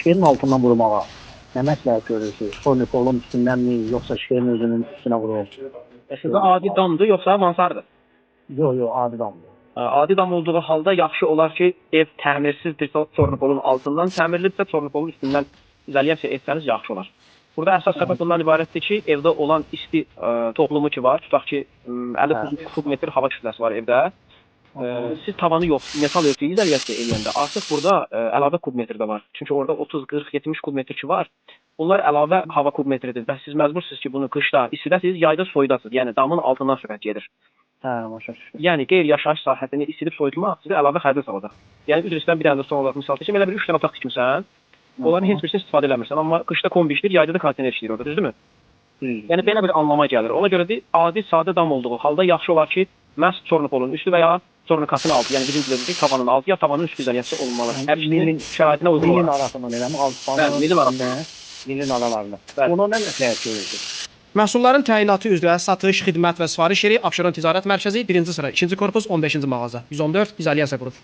şkerin altından vurmağa nə məsləhət görürsünüz? Tornikolun üstündenmi yoksa şkerin özünün üstüne vurur? Şurada adi damdır yoxsa mansardır? Yok yok adi damdır. Adi dam olduğu halda yaxşı olar ki, ev təmirsizdirsə tornikolun altından təmirlidirsə tornikolun üstündən izolasiya etsəniz yaxşı olar. Burada əsas səbəb bundan ibarətdir ki, evdə olan isti toplumu ki var, tutaq ki 50 kubmetr hava kütləsi var evdə. Siz tavanı yox, metal örtüyü izolasiya eləyəndə artıq burada əlavə kubmetr də var. Çünki orada 30, 40, 70 kubmetr ki var. Bunlar əlavə hava kubmetridir. Bəs siz məcbursunuz ki, bunu qışda istidəsiniz, yayda soyudasınız. Yəni damın altından söhbət gedir. Hə, başa düşdüm. Yəni qeyri-yaşayış sahəsini isidib soyutmaq sizə əlavə xərcə salacaq. Yəni üzr istəyirəm bir dənə də son olaraq misal çəkim, elə bir 3 dənə otaq tikmisən, onların heç birisini istifadə eləmirsən, amma qışda kombi işləyir, yayda da kontener işləyir orada, düzdürmü? Yəni belə bir anlama gəlir. Ona görə də adi sadə dam olduğu halda yaxşı olar ki, məhz tornikolun üstü və ya tornikasının altı, yəni bizim bildiğimiz tavanın altı ya tavanın üstü izolasiya olunmalı. Hər ikisinin şəraitinə uyğun Milin olaraq. arasından eləmi? Bəli, milin arasında. Milin aralarında. Bəli. Ona nə məsləhət görürsünüz? Məhsulların təyinatı üzrə satış, xidmət və sifariş yeri Abşeron Ticarət Mərkəzi 1-ci sıra, 2-ci korpus 15-ci mağaza. 114 İzolasiya qrup.